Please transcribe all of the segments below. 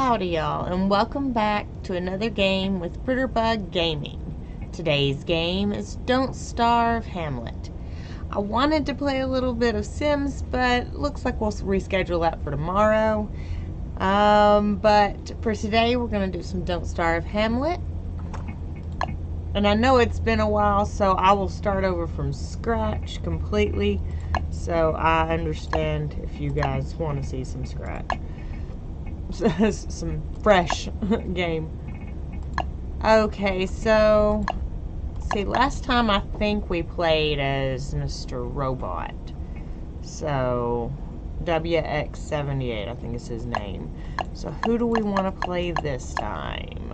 Howdy y'all, and welcome back to another game with Britterbug Gaming. Today's game is Don't Starve Hamlet. I wanted to play a little bit of Sims, but looks like we'll reschedule that for tomorrow. But for today we're going to do some Don't Starve Hamlet. And I know it's been a while, so I will start over from scratch completely. So I understand if you guys want to see some scratch. Some fresh game. Okay, so see, last time I think we played as Mr. Robot. So WX-78, I think is his name. So who do we want to play this time?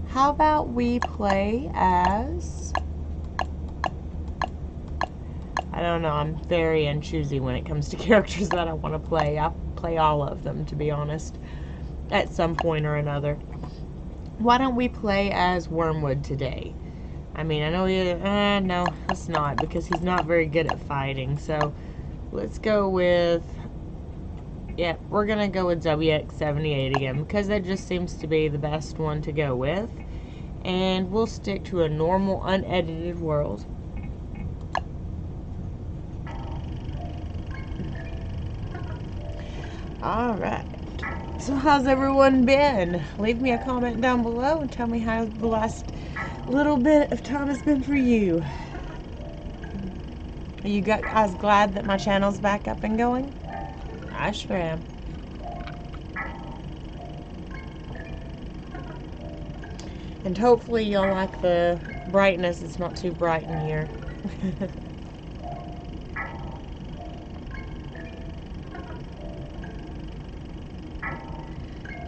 How about we play as... I don't know, I'm very unchoosy when it comes to characters that I want to play. I play all of them, to be honest, at some point or another. Why don't we play as Wormwood today? I mean, I know no, let's not, because he's not very good at fighting. So, let's go with, yeah, we're going to go with WX-78 again, because that just seems to be the best one to go with. And we'll stick to a normal, unedited world. Alright, so how's everyone been? Leave me a comment down below and tell me how the last little bit of time has been for you. Are you guys glad that my channel's back up and going? I sure am. And hopefully you'll like the brightness. It's not too bright in here.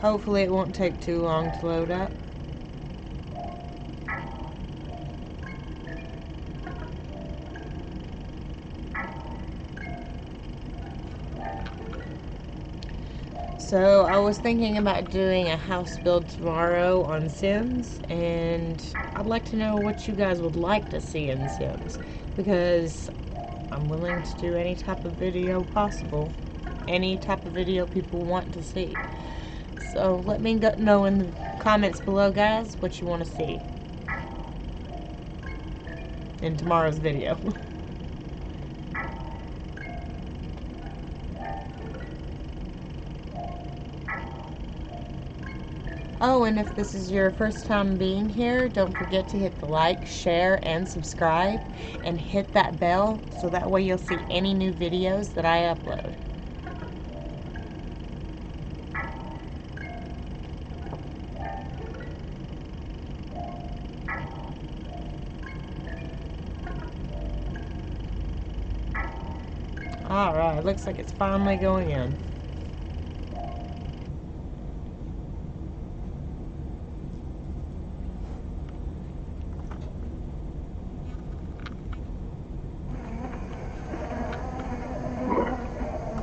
Hopefully it won't take too long to load up. So I was thinking about doing a house build tomorrow on Sims, and I'd like to know what you guys would like to see in Sims, because I'm willing to do any type of video possible, any type of video people want to see. So let me know in the comments below, guys, what you want to see in tomorrow's video. Oh, and if this is your first time being here, don't forget to hit the like, share, and subscribe, and hit that bell so that way you'll see any new videos that I upload. Alright, looks like it's finally going in.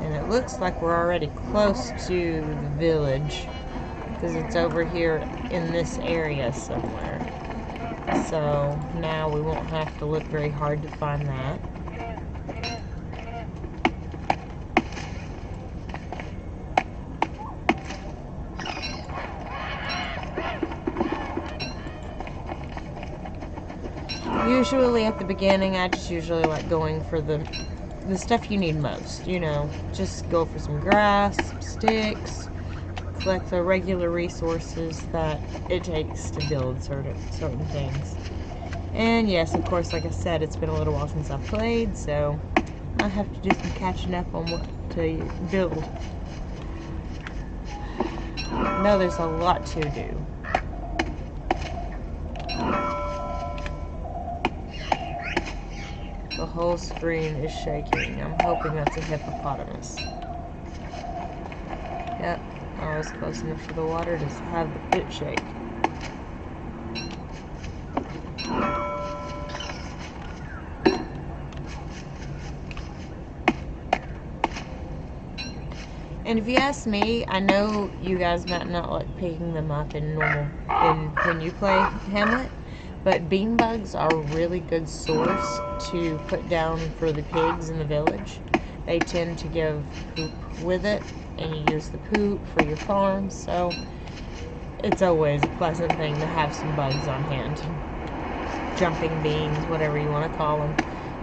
And it looks like we're already close to the village, because it's over here in this area somewhere. So now we won't have to look very hard to find that. Usually at the beginning, I just usually like going for the stuff you need most, you know. Just go for some grass, some sticks, collect the regular resources that it takes to build certain things. And yes, of course, like I said, it's been a little while since I've played, so I have to do some catching up on what to build. I know there's a lot to do. The whole screen is shaking. I'm hoping that's a hippopotamus. Yep, I was close enough for the water to have it shake. And if you ask me, I know you guys might not like picking them up when you play Hamlet, but bean bugs are a really good source to put down for the pigs in the village. They tend to give poop with it, and you use the poop for your farm, so it's always a pleasant thing to have some bugs on hand. Jumping beans, whatever you want to call them.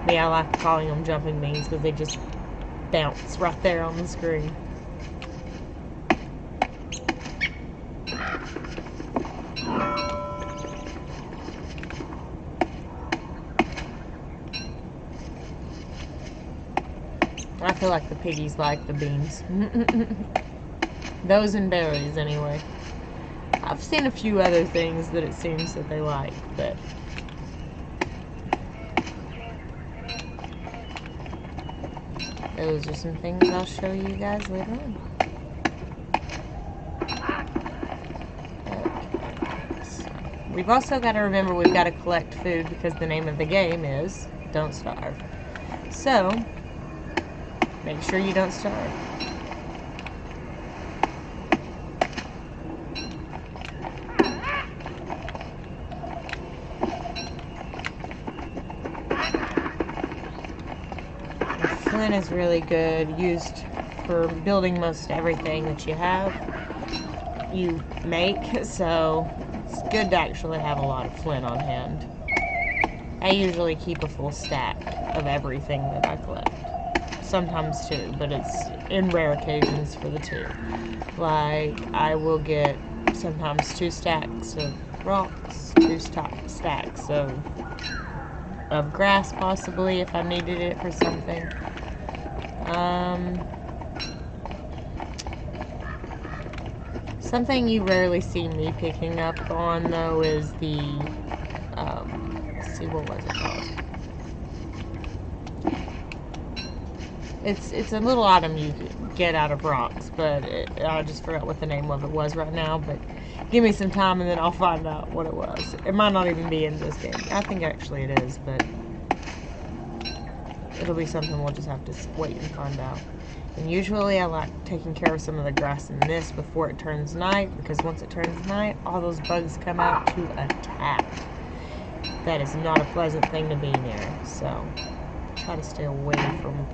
Me, I like calling them jumping beans because they just bounce right there on the screen. I feel like the piggies like the beans. Those and berries, anyway. I've seen a few other things that it seems that they like, but those are some things I'll show you guys later on. Okay. So we've also got to remember we've got to collect food because the name of the game is Don't Starve. So make sure you don't starve. Flint is really good, used for building most everything that you make, so it's good to actually have a lot of flint on hand. I usually keep a full stack of everything that I collect. Sometimes two, but it's in rare occasions for the two. Like, I will get sometimes 2 stacks of rocks, 2 stacks of grass, possibly, if I needed it for something. Something you rarely see me picking up on, though, is the, let's see, what was it called? It's a little item you get out of rocks, but I just forgot what the name of it was right now, but give me some time and then I'll find out what it was. It might not even be in this game. I think actually it is, but it'll be something we'll just have to wait and find out. And usually I like taking care of some of the grass in this before it turns night, because once it turns night, all those bugs come out to attack. That is not a pleasant thing to be near, so try to stay away from...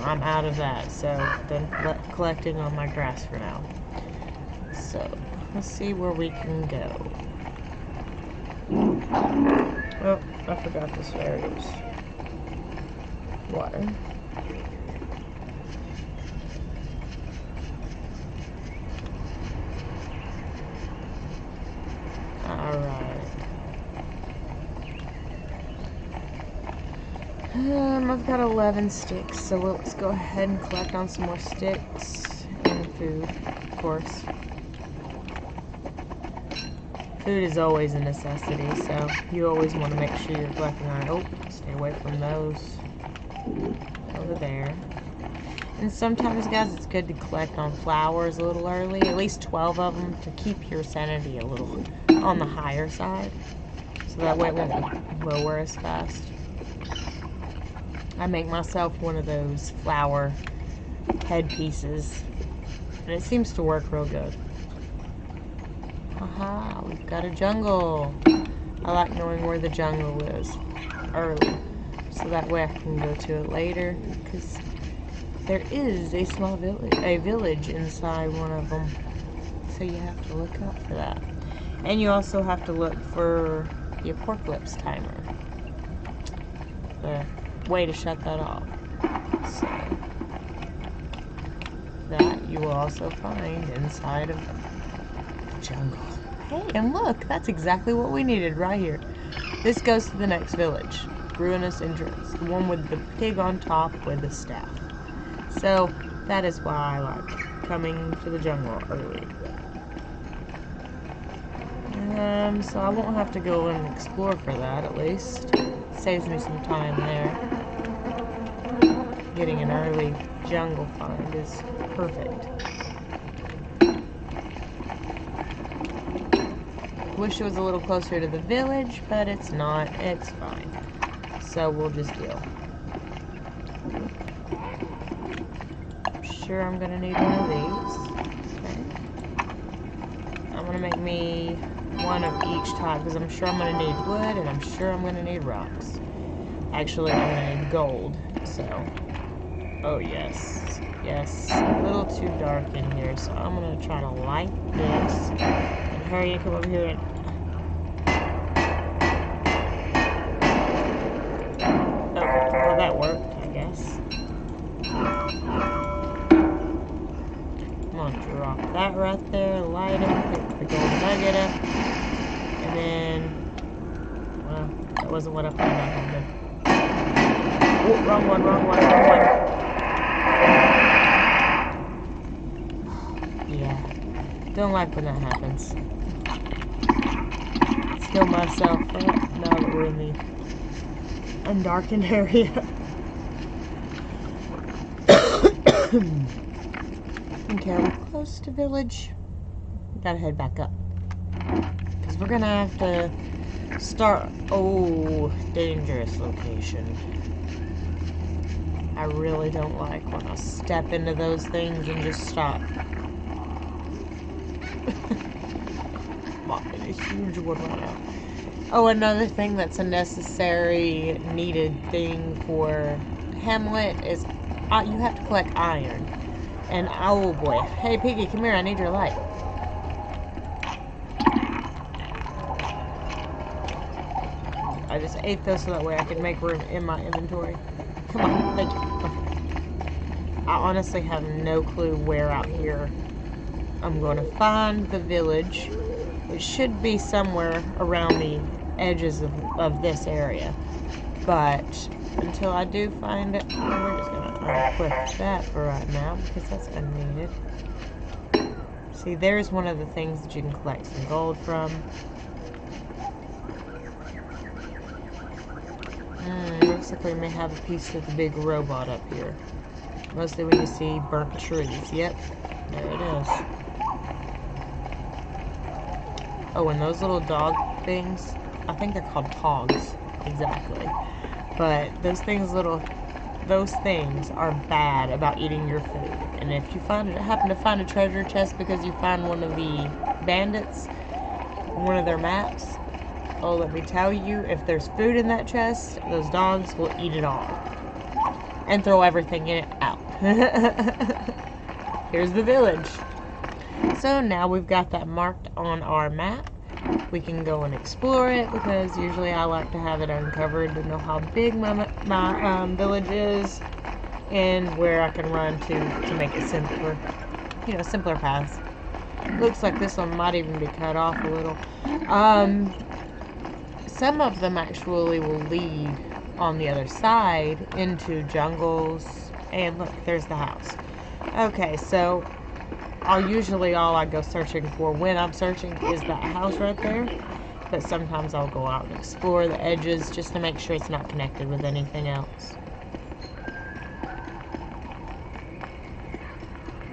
I'm out of that, so done collecting on my grass for now. So, let's see where we can go. Oh, I forgot this varies. Water. Alright. I've got 11 sticks, so let's go ahead and collect on some more sticks and food, of course. Food is always a necessity, so you always want to make sure you're collecting on it. Oh, stay away from those. Over there. And sometimes, guys, it's good to collect on flowers a little early, at least 12 of them, to keep your sanity a little on the higher side, so that way it won't lower as fast. I make myself one of those flower headpieces, and it seems to work real good. Aha, we've got a jungle. I like knowing where the jungle is early, so that way I can go to it later, because there is a small village inside one of them, so you have to look out for that. And you also have to look for the apocalypse timer, the way to shut that off. So that you will also find inside of the jungle. Hey, and look, that's exactly what we needed right here. This goes to the next village, Ruinous Entrance, the one with the pig on top with the staff. So that is why I like coming to the jungle early. So I won't have to go and explore for that, at least. Saves me some time there. Getting an early jungle find is perfect. Wish it was a little closer to the village, but it's not. It's fine. So we'll just deal. I'm sure I'm gonna need one of these. Okay. I'm gonna make me one of each type, because I'm sure I'm gonna need wood, and I'm sure I'm gonna need rocks. Actually, I'm gonna need gold, so Oh, yes. Yes. A little too dark in here, so I'm going to try to light this. And hurry and come over here and... Okay, well that worked, I guess. I'm going to drop that right there, light it, pick the gold nugget up, and then... Well, that wasn't what I planned on happening. Oh, wrong one. Yeah, don't like when that happens. Let's heal myself up now that we're in the undarkened area. Okay, we're close to village. Gotta head back up. Because we're gonna have to start... Oh, dangerous location. I really don't like when I step into those things and just stop. I'm in a huge one right now. Oh, another thing that's a necessary, needed thing for Hamlet is you have to collect iron. And oh boy. Hey, Piggy, come here. I need your light. I just ate those so that way I could make room in my inventory. Come on, thank you. Okay. I honestly have no clue where out here I'm going to find the village. It should be somewhere around the edges of this area. But until I do find it, we're just going to unequip that for right now because that's unneeded. See, there's one of the things that you can collect some gold from. Looks like we may have a piece of the big robot up here. Mostly when you see burnt trees. Yep, there it is. Oh, and those little dog things, I think they're called hogs. Exactly. But those things are bad about eating your food. And if you happen to find a treasure chest because you find one of the bandits, one of their maps, oh, let me tell you, if there's food in that chest, those dogs will eat it all. And throw everything in it out. Here's the village. So now we've got that marked on our map. We can go and explore it because usually I like to have it uncovered to know how big my village is and where I can run to make it simpler. You know, simpler paths. Looks like this one might even be cut off a little. Some of them actually will lead on the other side into jungles. And look, there's the house. Okay, so usually all I go searching for when I'm searching is that house right there. But sometimes I'll go out and explore the edges just to make sure it's not connected with anything else.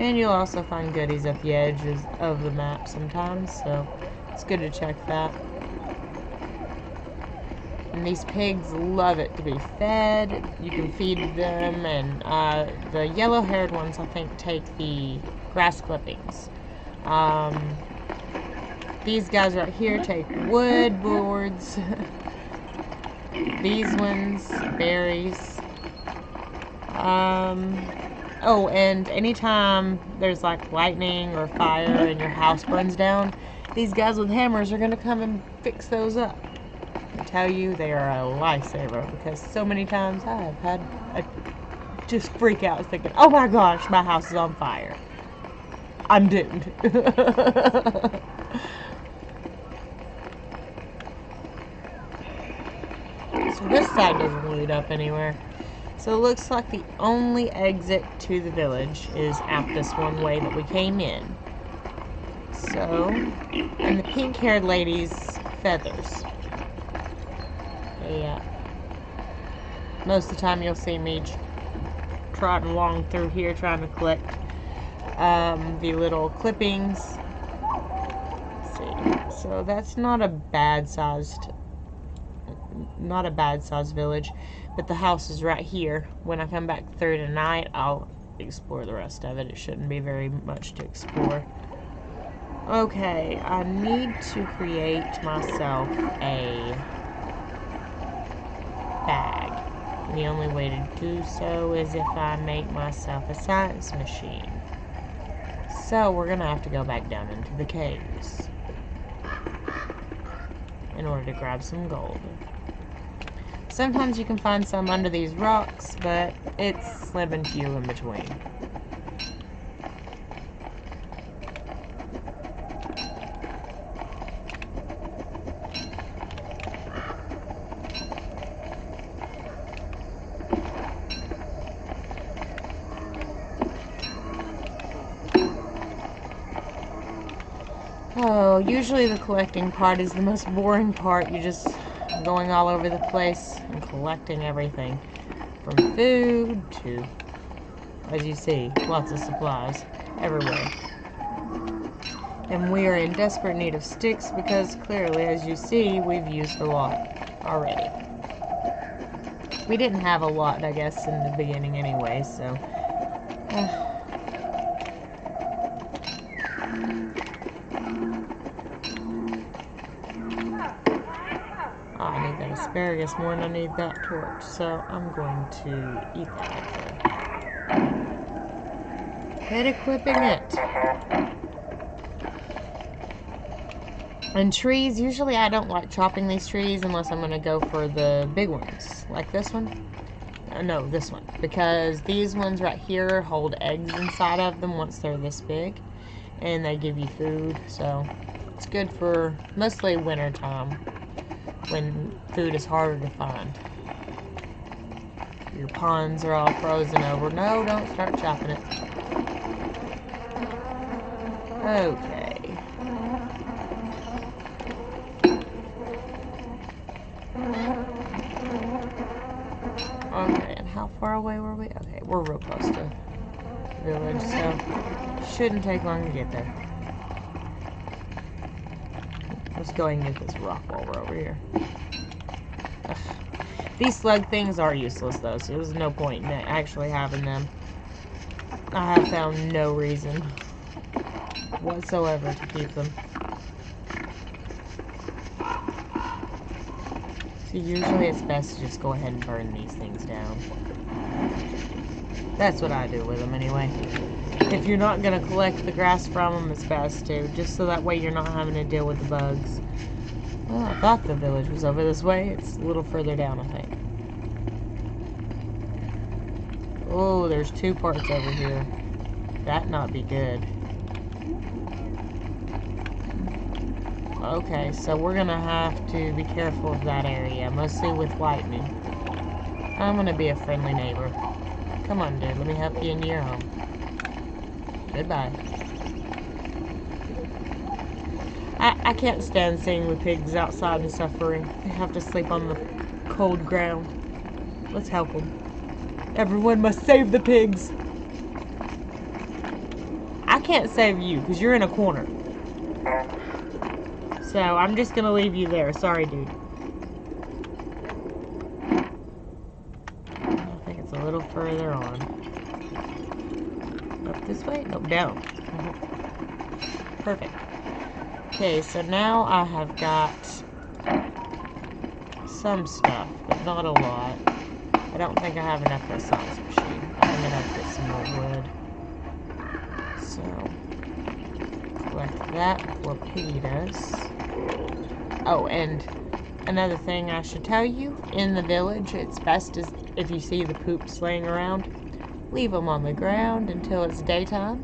And you'll also find goodies at the edges of the map sometimes, so it's good to check that. And these pigs love it to be fed. You can feed them, and the yellow-haired ones, I think, take the grass clippings. These guys right here take wood boards. These ones, berries. Oh, and anytime there's like lightning or fire and your house burns down, these guys with hammers are going to come and fix those up. I tell you, they are a lifesaver because so many times I have had just freak out thinking, oh my gosh, my house is on fire. I'm doomed. So this side doesn't lead up anywhere. So it looks like the only exit to the village is out this one way that we came in. So, and the pink-haired lady's feathers. Yeah. Most of the time you'll see me trotting along through here trying to collect the little clippings. Let's see. So that's not a bad-sized village, but the house is right here. When I come back through tonight, I'll explore the rest of it. It shouldn't be very much to explore. Okay, I need to create myself a bag. The only way to do so is if I make myself a science machine. So we're going to have to go back down into the caves in order to grab some gold. Sometimes you can find some under these rocks, but it's slim and few in between. Oh, usually the collecting part is the most boring part. You're just going all over the place and collecting everything. From food to, as you see, lots of supplies everywhere. And we are in desperate need of sticks because clearly, as you see, we've used a lot already. We didn't have a lot, I guess, in the beginning anyway, so... I need that asparagus more than I need that torch, so I'm going to eat that. Head equipping it. And trees, usually I don't like chopping these trees unless I'm going to go for the big ones, like this one. No, this one, because these ones right here hold eggs inside of them once they're this big, and they give you food, so it's good for mostly winter time when food is harder to find. Your ponds are all frozen over. No, don't start chopping it. Okay. Okay, and how far away were we? Okay, we're real close to the village, so shouldn't take long to get there. Let's go ahead and get this rock while we're over here. Ugh. These slug things are useless though, so there's no point in actually having them. I have found no reason whatsoever to keep them. So usually it's best to just go ahead and burn these things down. That's what I do with them anyway. If you're not going to collect the grass from them, it's best to, just so that way you're not having to deal with the bugs. Well, I thought the village was over this way. It's a little further down, I think. Oh, there's two parts over here. That not be good. Okay, so we're going to have to be careful of that area, mostly with lightning. I'm going to be a friendly neighbor. Come on, dude, let me help you into your home. Goodbye. I can't stand seeing the pigs outside and suffering. They have to sleep on the cold ground. Let's help them. Everyone must save the pigs. I can't save you because you're in a corner. So I'm just going to leave you there. Sorry, dude. I think it's a little further on. Up this way? Nope, down. Perfect. Okay, so now I have got some stuff, but not a lot. I don't think I have enough for a science machine. I'm going to have to get some more wood. So, collect that before Piggy does. Oh, and another thing I should tell you, in the village, it's best if you see the poops laying around, leave them on the ground until it's daytime.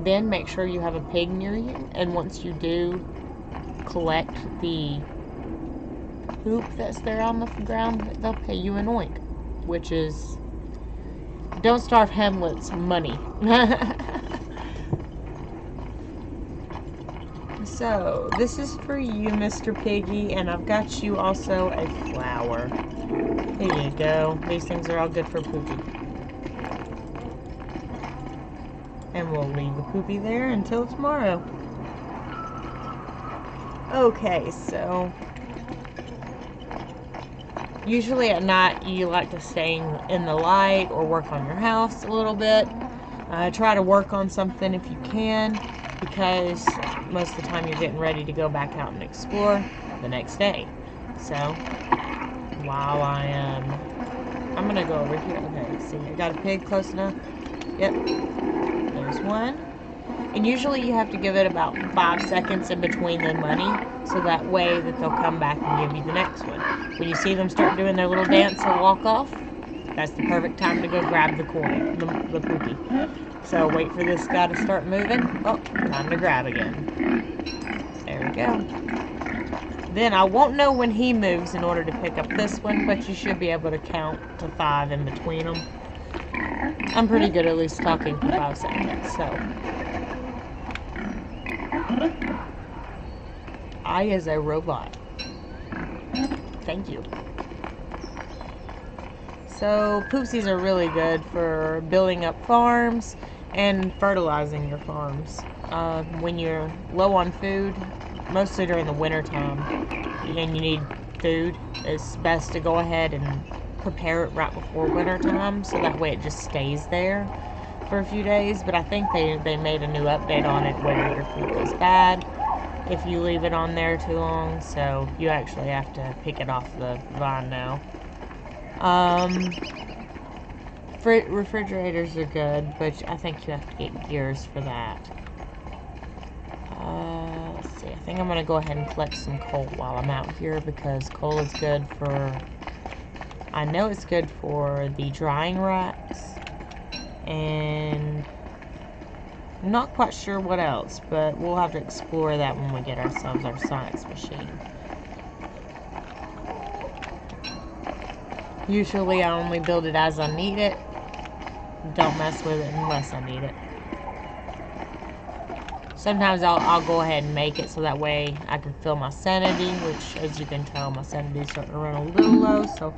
Then make sure you have a pig near you, and once you do, collect the poop that's there on the ground, they'll pay you an oink, which is, don't starve Hamlet's money. So, this is for you, Mr. Piggy, and I've got you also a flower. Here you go. These things are all good for poopy. And we'll leave the poopy there until tomorrow. Okay, so usually at night you like to stay in the light or work on your house a little bit. Try to work on something if you can, because most of the time you're getting ready to go back out and explore the next day. So while I am I'm gonna go over here. Okay, let's see. I got a pig close enough. Yep. There's one. And usually you have to give it about 5 seconds in between the money, so that way that they'll come back and give you the next one. When you see them start doing their little dance and walk off, that's the perfect time to go grab the coin, the poopy. So wait for this guy to start moving. Oh, time to grab again. There we go. Then I won't know when he moves in order to pick up this one, but you should be able to count to 5 in between them. I'm pretty good at least talking for 5 seconds, so. I is a robot. Thank you. So poopsies are really good for building up farms and fertilizing your farms. When you're low on food, mostly during the winter time, and you need food, it's best to go ahead and prepare it right before winter time, so that way it just stays there for a few days. But I think they made a new update on it where your food goes bad if you leave it on there too long, so you actually have to pick it off the vine now. Refrigerators are good, but I think you have to get gears for that. Let's see, I think I'm going to go ahead and collect some coal while I'm out here, because coal is good for, I know it's good for the drying racks, and I'm not quite sure what else, but we'll have to explore that when we get ourselves our science machine. Usually I only build it as I need it. Don't mess with it unless I need it. Sometimes I'll go ahead and make it so that way I can fill my sanity, which, as you can tell, my sanity is starting to run a little low, so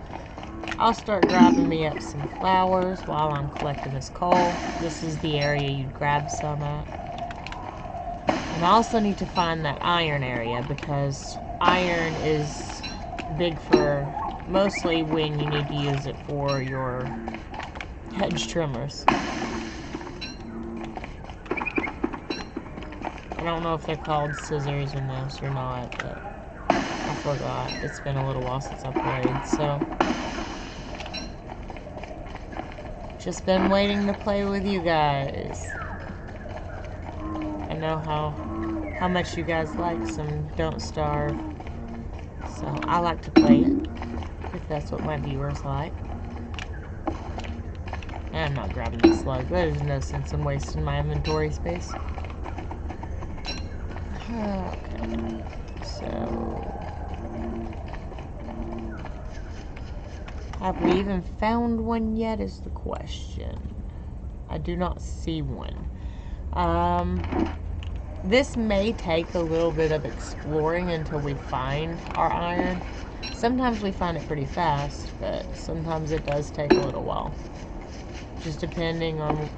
I'll start grabbing me up some flowers while I'm collecting this coal. This is the area you'd grab some at. And I also need to find that iron area, because iron is big for mostly when you need to use it for your hedge trimmers. I don't know if they're called scissors in this or not, but I forgot. It's been a little while since I played, so just been waiting to play with you guys. I know how much you guys like some Don't Starve, so I like to play it, if that's what my viewers like. And I'm not grabbing the slug. There's no sense in wasting my inventory space. Okay, so have we even found one yet is the question. I do not see one. This may take a little bit of exploring until we find our iron. Sometimes we find it pretty fast, but sometimes it does take a little while. Just depending on,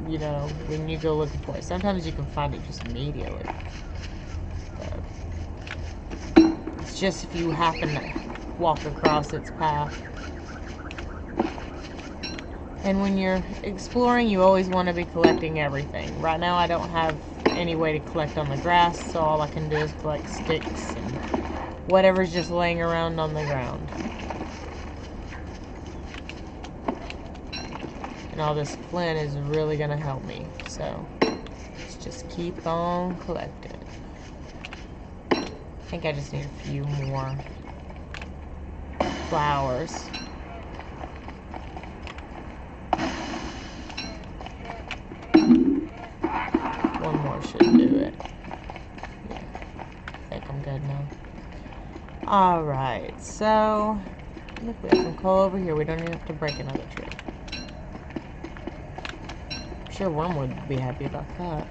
you know, when you go looking for it. Sometimes you can find it just immediately. It's just if you happen to walk across its path. And when you're exploring, you always want to be collecting everything. Right now I don't have any way to collect on the grass, so all I can do is collect sticks and whatever's just laying around on the ground. And all this flint is really going to help me, so let's just keep on collecting. I think I just need a few more flowers. One more should do it. Yeah, I think I'm good now. Alright, so look, we have some coal over here. We don't even have to break another tree. I'm sure Wormwood would be happy about that.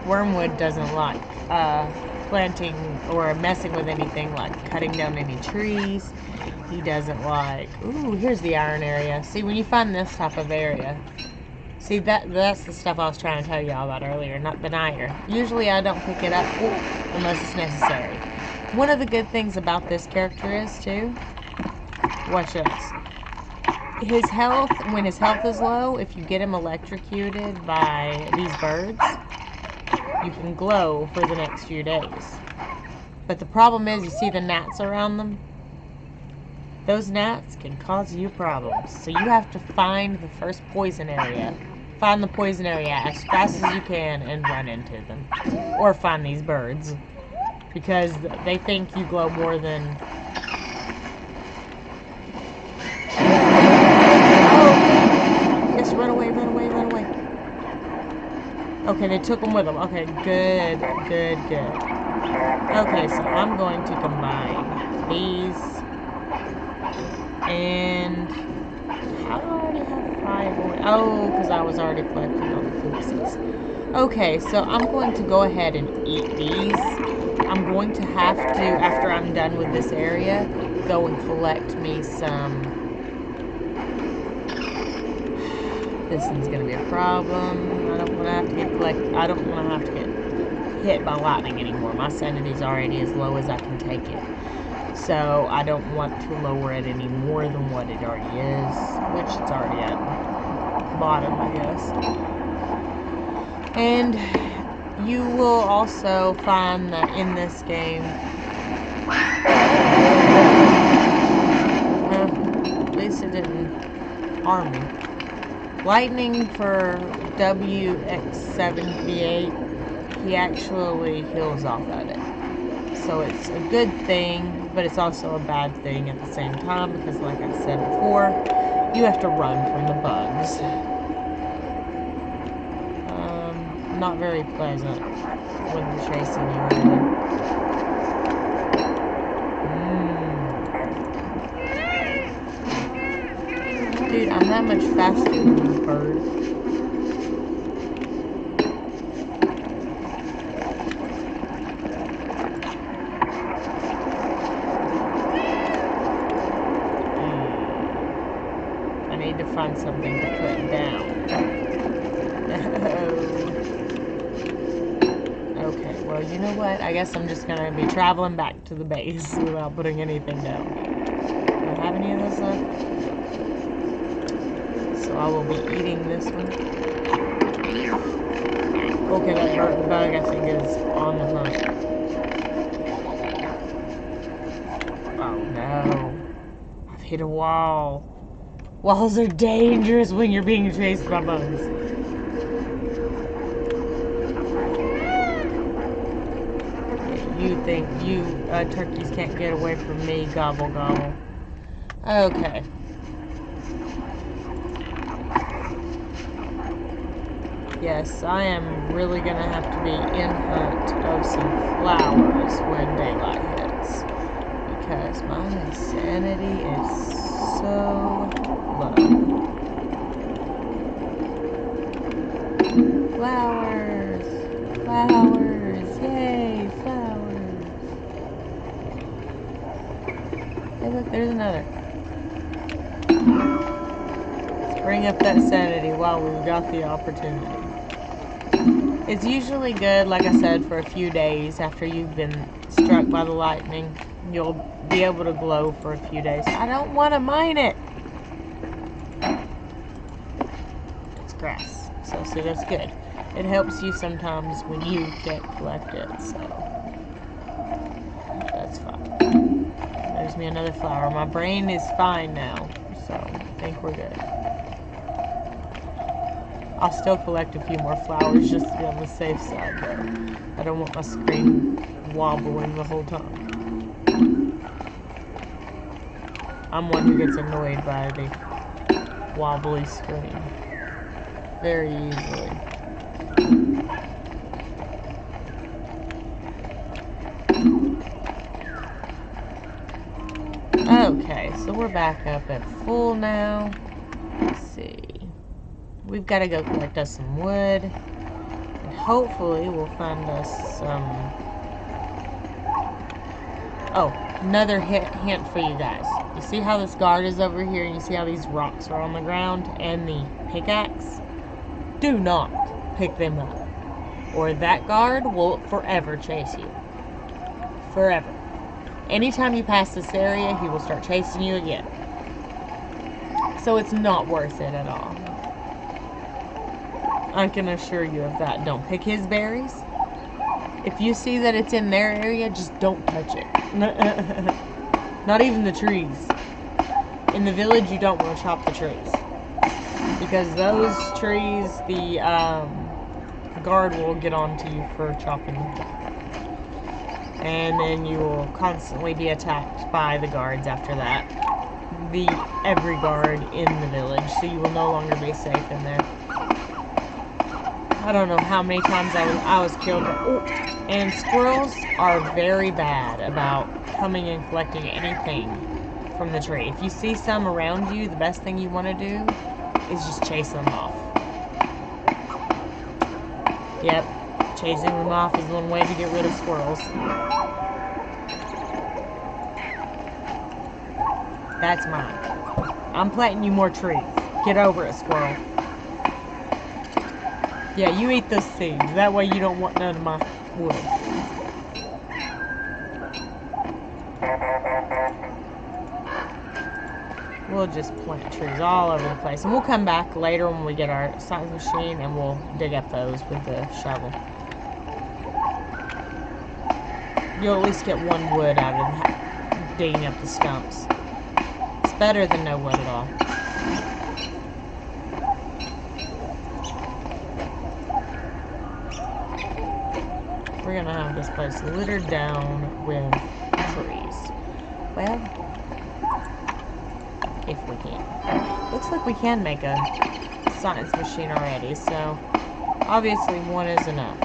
Wormwood doesn't like planting or messing with anything like cutting down any trees. He doesn't like... Ooh, here's the iron area. See, when you find this type of area... See, that's the stuff I was trying to tell y'all about earlier, not the iron. Usually I don't pick it up unless it's necessary. One of the good things about this character is, too... Watch this. His health, when his health is low, if you get him electrocuted by these birds, you can glow for the next few days. But the problem is, you see the gnats around them? Those gnats can cause you problems. So you have to find the first poison area. Find the poison area as fast as you can and run into them. Or find these birds. Because they think you glow more than... Oh! Yes, run away, run away, run away. Okay, they took them with them. Okay, good, good, good. Okay, so I'm going to combine these. And how do I already have 5? Oh, because I was already collecting all the pieces. Okay, so I'm going to go ahead and eat these. I'm going to have to, after I'm done with this area, go and collect me some. This one's going to be a problem. I don't want to have to get I don't want to have to get hit by lightning anymore. My sanity's already as low as I can take it. So I don't want to lower it any more than what it already is, which it's already at the bottom, I guess. And you will also find that in this game, at least it didn't harm me. Lightning for WX-78, he actually heals off of it. So it's a good thing, but it's also a bad thing at the same time, because like I said before, you have to run from the bugs. Not very pleasant when they're chasing you around. Dude, I'm that much faster than this bird. To find something to put down. Okay, well, you know what? I guess I'm just gonna be traveling back to the base without putting anything down. Do I have any of those left? So I will be eating this one. Okay, that bug I think is on the hunt. Oh no. I've hit a wall. Walls are dangerous when you're being chased by bugs. You think you turkeys can't get away from me, gobble gobble. Okay. Yes, I am really gonna have to be in hunt of some flowers when daylight hits. Because my insanity is so low. Flowers! Flowers! Yay! Flowers! Hey look, there's another. Let's bring up that sanity while we've got the opportunity. It's usually good, like I said, for a few days after you've been struck by the lightning. You'll be able to glow for a few days. I don't want to mine it! It's grass. So, see, that's good. It helps you sometimes when you can't collect it, so that's fine. There's me another flower. My brain is fine now, so I think we're good. I'll still collect a few more flowers just to be on the safe side, though. I don't want my screen wobbling the whole time. I'm one who gets annoyed by the wobbly screen very easily. Okay, so we're back up at full now. Let's see. We've got to go collect us some wood. And hopefully we'll find us some... Oh, another hint for you guys. You see how this guard is over here, and you see how these rocks are on the ground, and the pickaxe? Do not pick them up, or that guard will forever chase you. Forever. Anytime you pass this area, he will start chasing you again. So it's not worth it at all. I can assure you of that. Don't pick his berries. If you see that it's in their area, just don't touch it. Not even the trees. In the village, you don't want to chop the trees. Because those trees, the guard will get onto you for chopping them. And then you will constantly be attacked by the guards after that. Every guard in the village, so you will no longer be safe in there. I don't know how many times I was killed. Oh, and squirrels are very bad about coming and collecting anything from the tree. If you see some around you, the best thing you want to do is just chase them off. Yep, chasing them off is one way to get rid of squirrels. That's mine. I'm planting you more trees. Get over it, squirrel. Yeah, you eat those seeds. That way you don't want none of my wood. We'll just plant trees all over the place. And we'll come back later when we get our science machine and we'll dig up those with the shovel. You'll at least get one wood out of digging up the stumps. It's better than no wood at all. We're gonna have this place littered down with trees. Well, if we can. Looks like we can make a science machine already, so obviously one is enough.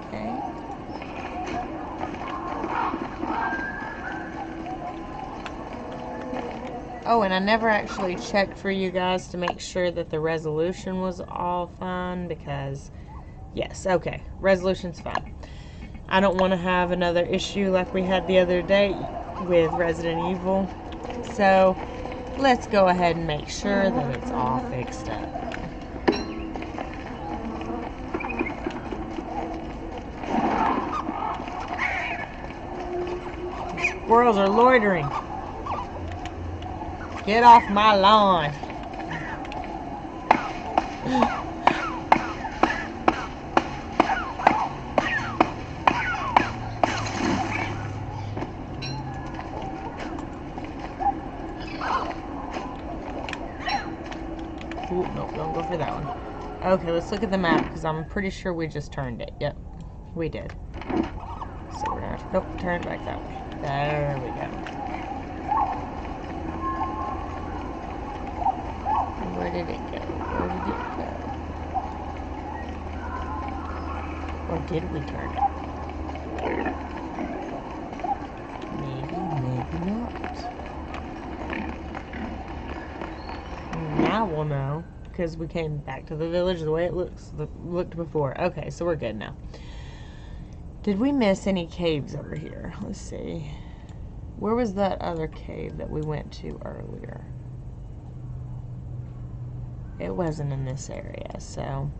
Okay. Oh, and I never actually checked for you guys to make sure that the resolution was all fine because yes, okay. Resolution's fine. I don't want to have another issue like we had the other day with Resident Evil. So, let's go ahead and make sure that it's all fixed up. Squirrels are loitering. Get off my lawn. Ooh, nope, don't go for that one. Okay, let's look at the map, because I'm pretty sure we just turned it. Yep, we did. So we're going to have to turn it back that way. There we go. Where did it go? Where did it go? Or did we turn it? Maybe, maybe not. Now we'll know, because we came back to the village the way it looked before. Okay, so we're good now. Did we miss any caves over here? Let's see. Where was that other cave that we went to earlier? It wasn't in this area, so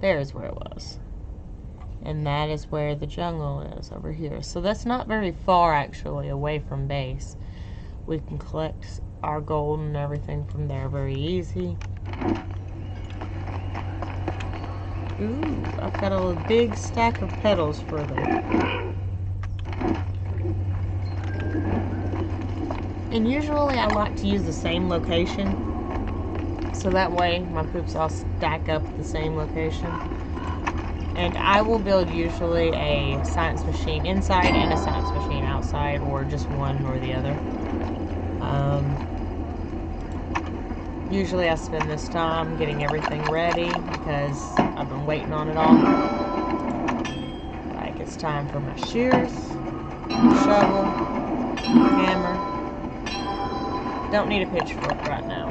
there's where it was. And that is where the jungle is, over here. So that's not very far, actually, away from base. We can collect our gold and everything from there very easy. Ooh, I've got a big stack of petals for them. And usually I like to use the same location, so that way my poops all stack up at the same location. And I will build usually a science machine inside and a science machine outside, or just one or the other. Usually I spend this time getting everything ready because I've been waiting on it all. Like it's time for my shears, shovel, hammer. Don't need a pitchfork right now.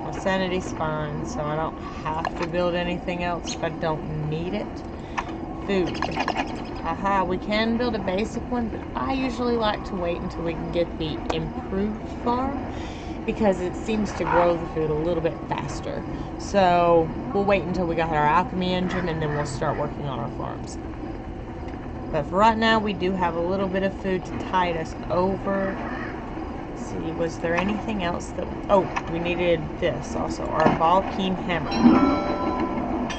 My sanity's fine, so I don't have to build anything else if I don't need it. Food. Haha, we can build a basic one, but I usually like to wait until we can get the improved farm, because it seems to grow the food a little bit faster. So we'll wait until we got our alchemy engine and then we'll start working on our farms. But for right now, we do have a little bit of food to tide us over. see, was there anything else that... Oh, we needed this also, our ball peen hammer.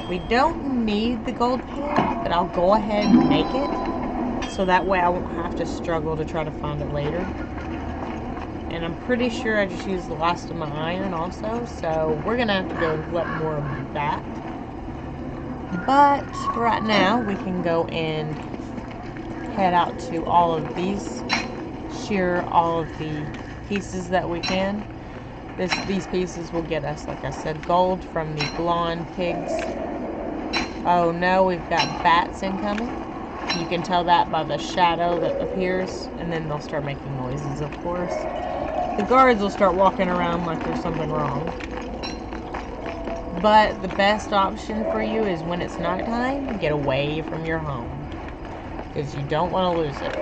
We don't need the gold pan, but I'll go ahead and make it, so that way I won't have to struggle to try to find it later. And I'm pretty sure I just used the last of my iron also, so we're going to have to go and collect more of that. But for right now, we can go and head out to all of these, shear all of the pieces that we can. These pieces will get us, like I said, gold from the blonde pigs. Oh no, we've got bats incoming. You can tell that by the shadow that appears, and then they'll start making noises, of course. The guards will start walking around like there's something wrong. But the best option for you is when it's nighttime, get away from your home, because you don't want to lose it.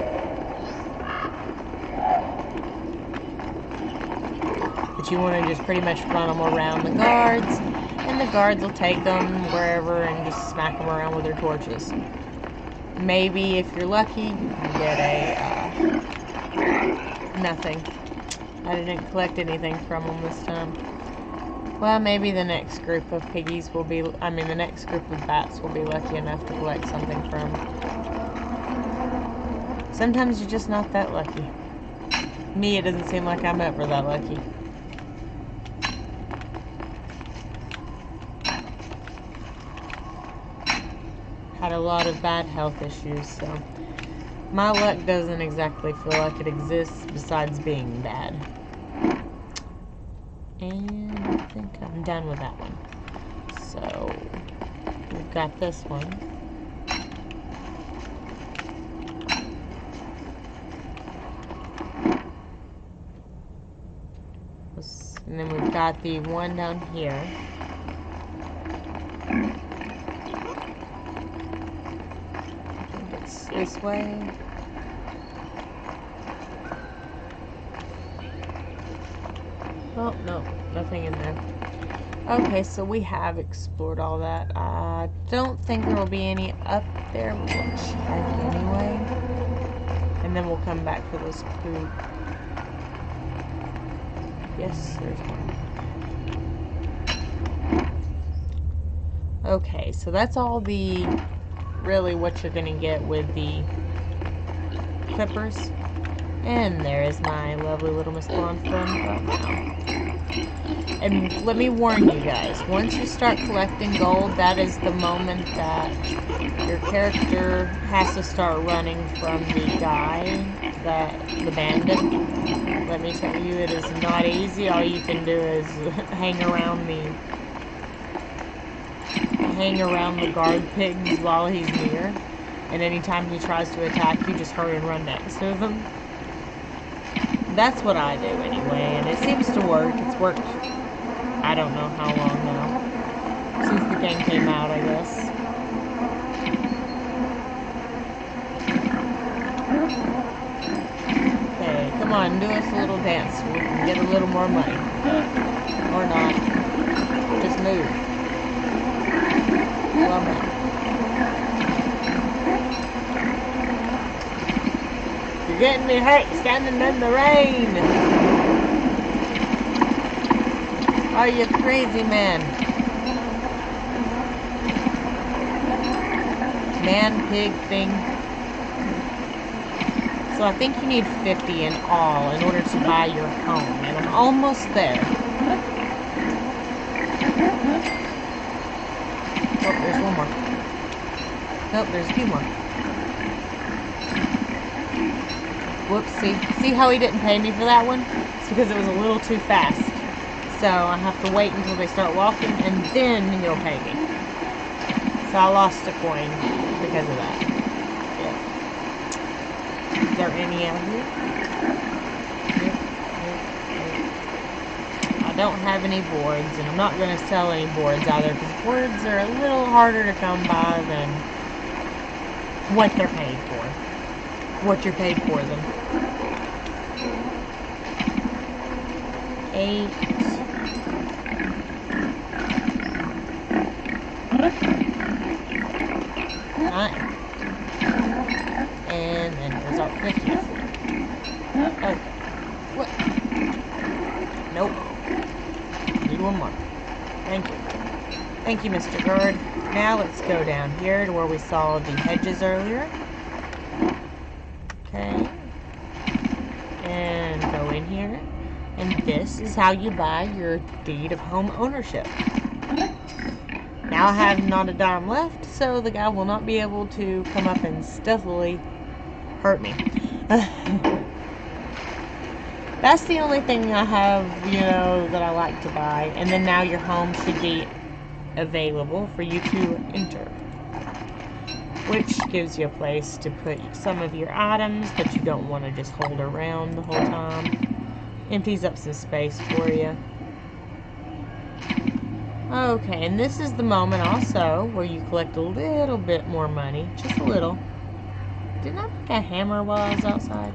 But you want to just pretty much run them around the guards, and the guards will take them wherever and just smack them around with their torches. Maybe if you're lucky, you can get a nothing. I didn't collect anything from them this time. Well, maybe the next group of piggies will be, the next group of bats will be lucky enough to collect something from. Sometimes you're just not that lucky. Me, it doesn't seem like I'm ever that lucky. Had a lot of bad health issues, so my luck doesn't exactly feel like it exists besides being bad. And I think I'm done with that one. So we've got this one. And then we've got the one down here. I think it's this way. Oh, no, nothing in there. Okay, so we have explored all that. I don't think there will be any up there, but we'll check anyway. And then we'll come back for this poop. Yes, there's one. Okay, so that's all the, really what you're going to get with the clippers. And there is my lovely little Miss Blonde friend right now. And let me warn you guys, once you start collecting gold, that is the moment that your character has to start running from the guy, the bandit. Let me tell you, it is not easy. All you can do is hang around the guard pigs while he's near. And anytime he tries to attack you, just hurry and run next to him. That's what I do anyway, and it seems to work. It's worked, I don't know how long now. Since the game came out, I guess. Okay, come on, do us a little dance so we can get a little more money. Or not. Just move. Well, man. You're getting me hurt standing in the rain. Are you crazy, man? Man-pig thing. So I think you need 50 in all in order to buy your home. And I'm almost there. Oh, there's one more. Nope, there's a few more. Whoopsie. See how he didn't pay me for that one? It's because it was a little too fast. So I have to wait until they start walking, and then he'll pay me. So I lost a coin because of that. Yeah. Is there any out here? I don't have any boards, and I'm not going to sell any boards either, because boards are a little harder to come by than what they're paid for. What you're paid for them. 8. 9. And then there's our 50. Okay. What? One more. Thank you. Thank you, Mr. Guard. Now let's go down here to where we saw the hedges earlier. Okay. And go in here. And this is how you buy your deed of home ownership. Now I have not a dime left, so the guy will not be able to come up and stealthily hurt me. That's the only thing I have, that I like to buy. And then now your home should be available for you to enter, which gives you a place to put some of your items that you don't want to just hold around the whole time. Empties up some space for you. Okay, and this is the moment also where you collect a little bit more money, just a little. Didn't I make a hammer while I was outside?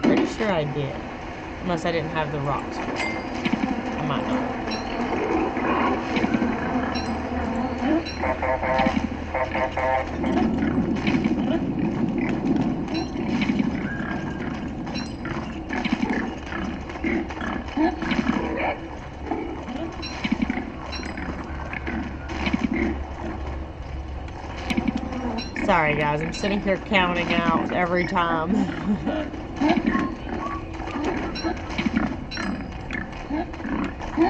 Pretty sure I did. Unless I didn't have the rocks for it. I might not. Sorry guys, I'm sitting here counting out every time.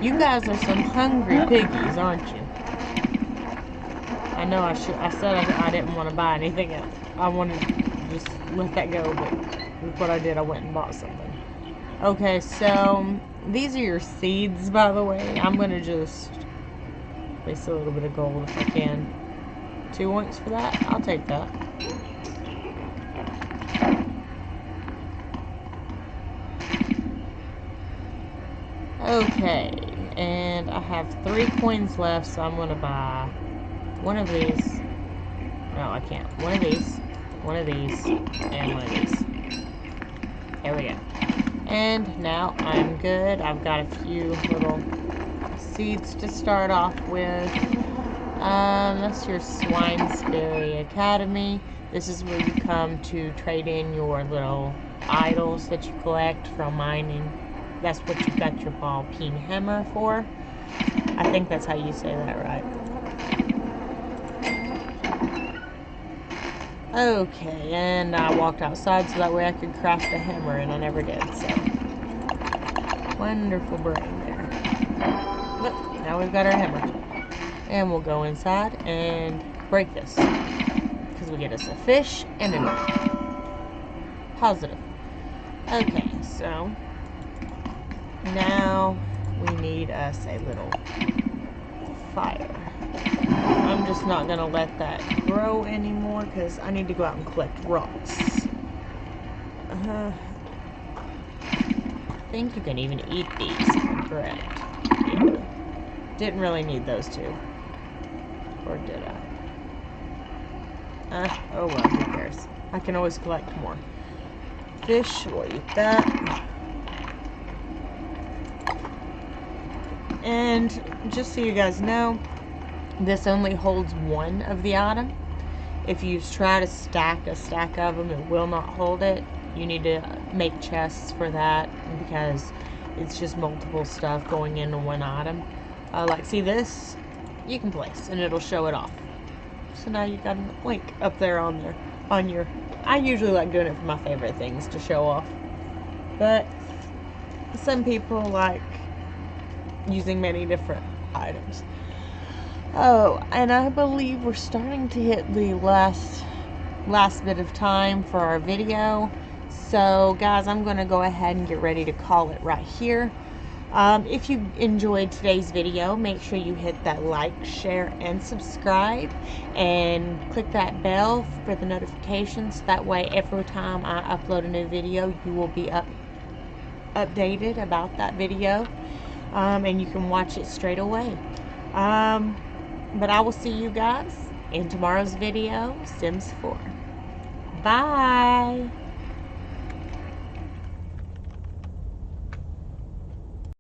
You guys are some hungry piggies, aren't you? I know I said I didn't want to buy anything else. I wanted to just let that go, but with what I did, I went and bought something. Okay, so these are your seeds, by the way. I'm going to just place a little bit of gold if I can. 2 oinks for that? I'll take that. Okay, and I have 3 coins left, so I'm going to buy one of these. No, I can't. One of these, and one of these. There we go. And now I'm good. I've got a few little seeds to start off with. That's your Swinesbury Academy. This is where you come to trade in your little idols that you collect from mining. That's what you've got your ball peen hammer for. I think that's how you say that, right? Okay, and I walked outside so that way I could craft the hammer, and I never did, so. Wonderful brain there. Look, now we've got our hammer. And we'll go inside and break this. Because we get us a fish and a nut. Positive. Okay, so now we need us a little fire. I'm just not going to let that grow anymore because I need to go out and collect rocks. I think you can even eat these, if I'm correct. Yeah. Didn't really need those two. Or did I? Oh well, who cares? I can always collect more. Fish, we'll eat that. And just so you guys know, this only holds one of the item. If you try to stack a stack of them, it will not hold it. You need to make chests for that because it's just multiple stuff going into one item. Like, see this? You can place, and it'll show it off. So now you got a link up there on your. I usually like doing it for my favorite things to show off, but some people like using many different items. Oh, and I believe we're starting to hit the last bit of time for our video. So, guys, I'm going to go ahead and get ready to call it right here. If you enjoyed today's video, make sure you hit that like, share, and subscribe, and click that bell for the notifications. That way, every time I upload a new video, you will be updated about that video, and you can watch it straight away. But I will see you guys in tomorrow's video, Sims 4. Bye!